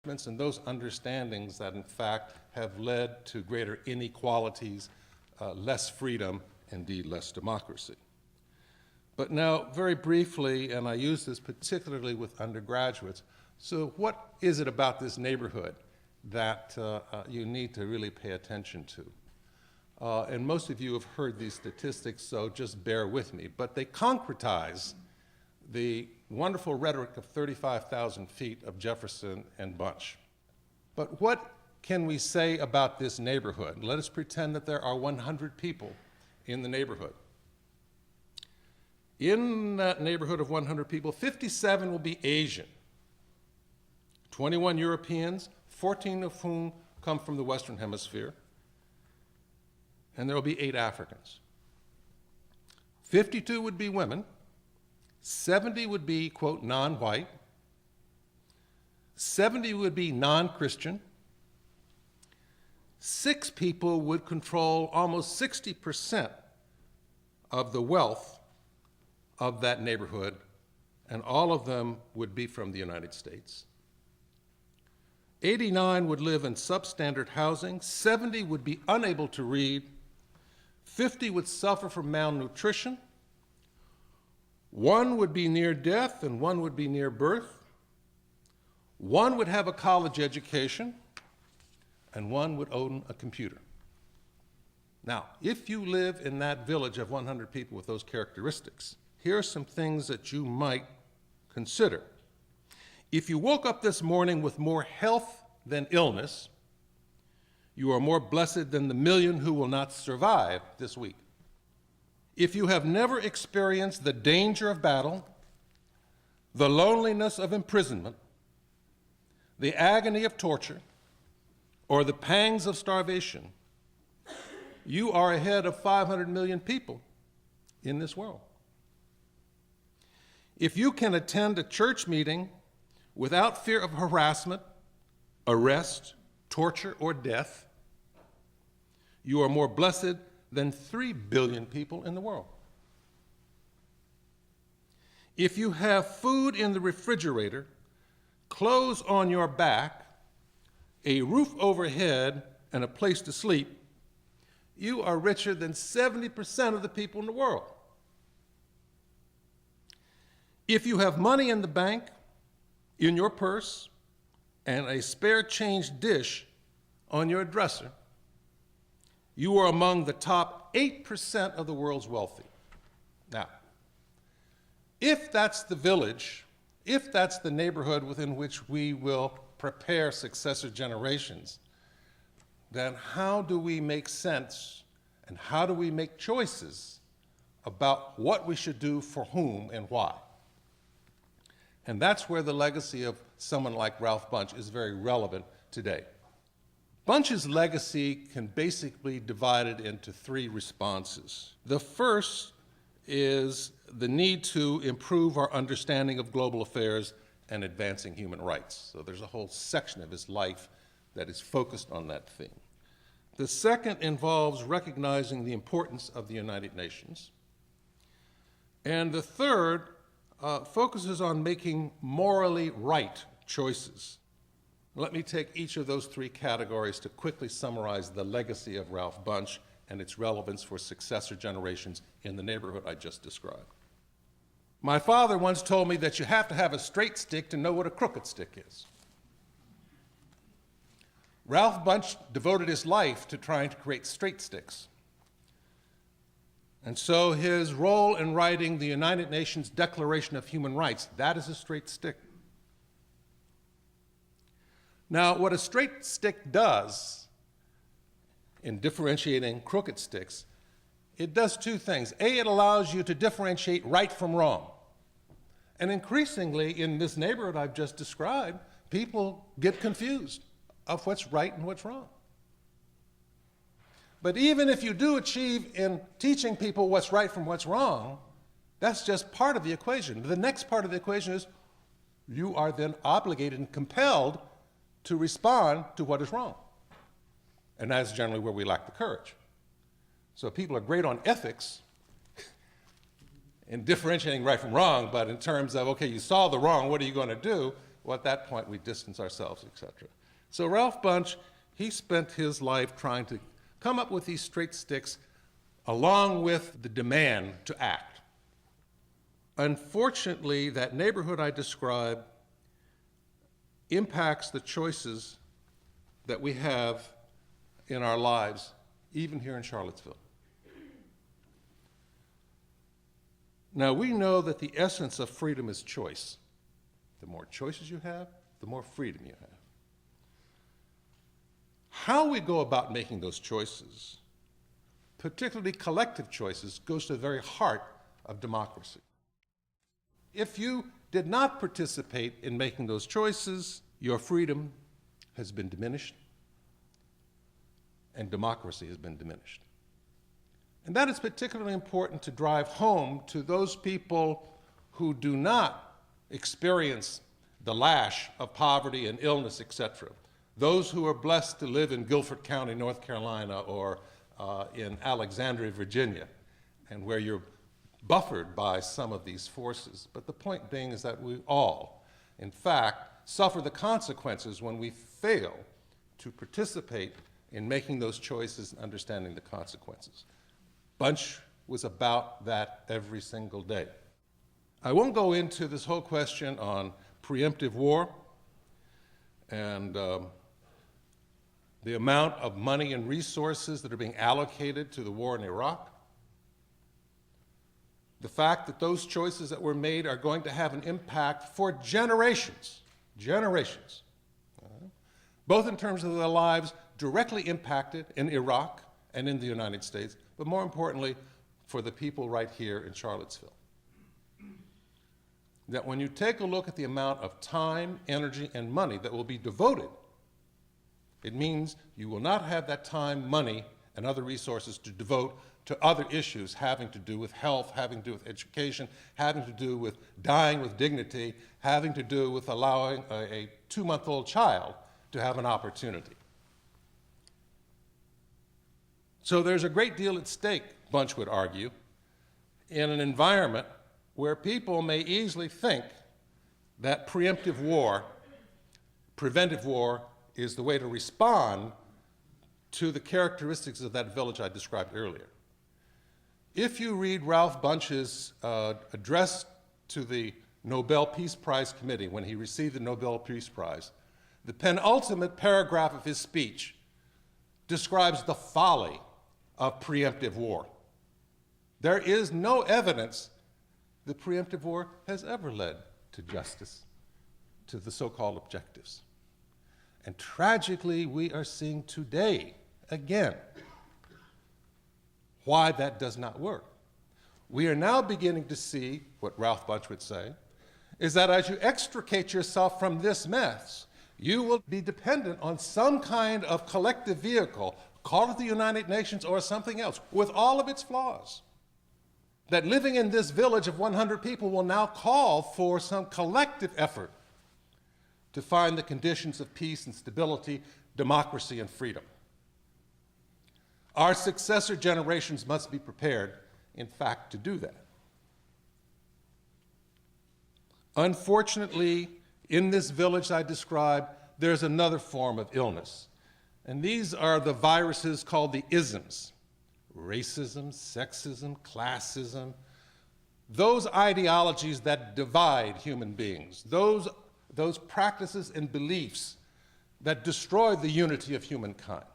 and those understandings that in fact have led to greater inequalities, less freedom, indeed less democracy. But now, very briefly, and I use this particularly with undergraduates, so what is it about this neighborhood that you need to really pay attention to? And most of you have heard these statistics, so just bear with me, but they concretize the wonderful rhetoric of 35,000 feet of Jefferson and Bunche. But what can we say about this neighborhood? Let us pretend that there are 100 people in the neighborhood. In that neighborhood of 100 people, 57 will be Asian, 21 Europeans, 14 of whom come from the Western Hemisphere, and there will be 8 Africans. 52 would be women, 70 would be, quote, non-white, 70 would be non-Christian, 6 people would control almost 60% of the wealth of that neighborhood, and all of them would be from the United States. 89 would live in substandard housing, 70 would be unable to read, 50 would suffer from malnutrition, 1 would be near death and 1 would be near birth, 1 would have a college education, and 1 would own a computer. Now, if you live in that village of 100 people with those characteristics, here are some things that you might consider. If you woke up this morning with more health than illness, you are more blessed than the million who will not survive this week. If you have never experienced the danger of battle, the loneliness of imprisonment, the agony of torture, or the pangs of starvation, you are ahead of 500 million people in this world. If you can attend a church meeting without fear of harassment, arrest, torture, or death, you are more blessed than 3 billion people in the world. If you have food in the refrigerator, clothes on your back, a roof overhead, and a place to sleep, you are richer than 70% of the people in the world. If you have money in the bank, in your purse, and a spare change dish on your dresser, you are among the top 8% of the world's wealthy. Now, if that's the village, if that's the neighborhood within which we will prepare successor generations, then how do we make sense and how do we make choices about what we should do for whom and why? And that's where the legacy of someone like Ralph Bunche is very relevant today. Bunche's legacy can basically be divided into 3 responses. The first is the need to improve our understanding of global affairs and advancing human rights. So there's a whole section of his life that is focused on that theme. The second involves recognizing the importance of the United Nations. And the third focuses on making morally right choices. Let me take each of those 3 categories to quickly summarize the legacy of Ralph Bunche and its relevance for successor generations in the neighborhood I just described. My father once told me that you have to have a straight stick to know what a crooked stick is. Ralph Bunche devoted his life to trying to create straight sticks. And so his role in writing the United Nations Declaration of Human Rights, that is a straight stick. Now, what a straight stick does in differentiating crooked sticks, it does 2 things. A, it allows you to differentiate right from wrong. And increasingly in this neighborhood I've just described, people get confused of what's right and what's wrong. But even if you do achieve in teaching people what's right from what's wrong, that's just part of the equation. The next part of the equation is you are then obligated and compelled to respond to what is wrong. And that's generally where we lack the courage. So people are great on ethics in differentiating right from wrong, but in terms of, okay, you saw the wrong, what are you going to do? well, at that point, we distance ourselves, etc. So Ralph Bunche, he spent his life trying to come up with these straight sticks along with the demand to act. Unfortunately, that neighborhood I described impacts the choices that we have in our lives, even here in Charlottesville. Now, we know that the essence of freedom is choice. The more choices you have, the more freedom you have. How we go about making those choices, particularly collective choices, goes to the very heart of democracy. If you did not participate in making those choices, your freedom has been diminished, and democracy has been diminished. And that is particularly important to drive home to those people who do not experience the lash of poverty and illness, etc. Those who are blessed to live in Guilford County, North Carolina, or in Alexandria, Virginia, and where you're buffered by some of these forces. But the point being is that we all, in fact, suffer the consequences when we fail to participate in making those choices and understanding the consequences. Bunche was about that every single day. I won't go into this whole question on preemptive war and the amount of money and resources that are being allocated to the war in Iraq. The fact that those choices that were made are going to have an impact for generations, both in terms of their lives directly impacted in Iraq and in the United States, but more importantly, for the people right here in Charlottesville. That when you take a look at the amount of time, energy, and money that will be devoted, it means you will not have that time, money, and other resources to devote to other issues having to do with health, having to do with education, having to do with dying with dignity, having to do with allowing a 2-month-old child to have an opportunity. So there's a great deal at stake, Bunche would argue, in an environment where people may easily think that preemptive war, preventive war, is the way to respond to the characteristics of that village I described earlier. If you read Ralph Bunche's address to the Nobel Peace Prize Committee when he received the Nobel Peace Prize, the penultimate paragraph of his speech describes the folly of preemptive war. There is no evidence that preemptive war has ever led to justice, to the so-called objectives. And tragically, we are seeing today, again, why that does not work. We are now beginning to see, what Ralph Bunche would say, is that as you extricate yourself from this mess, you will be dependent on some kind of collective vehicle, call it the United Nations or something else, with all of its flaws. That living in this village of 100 people will now call for some collective effort to find the conditions of peace and stability, democracy and freedom. Our successor generations must be prepared, in fact, to do that. Unfortunately, in this village I described, there's another form of illness. And these are the viruses called the isms. Racism, sexism, classism, those ideologies that divide human beings, those practices and beliefs that destroy the unity of humankind.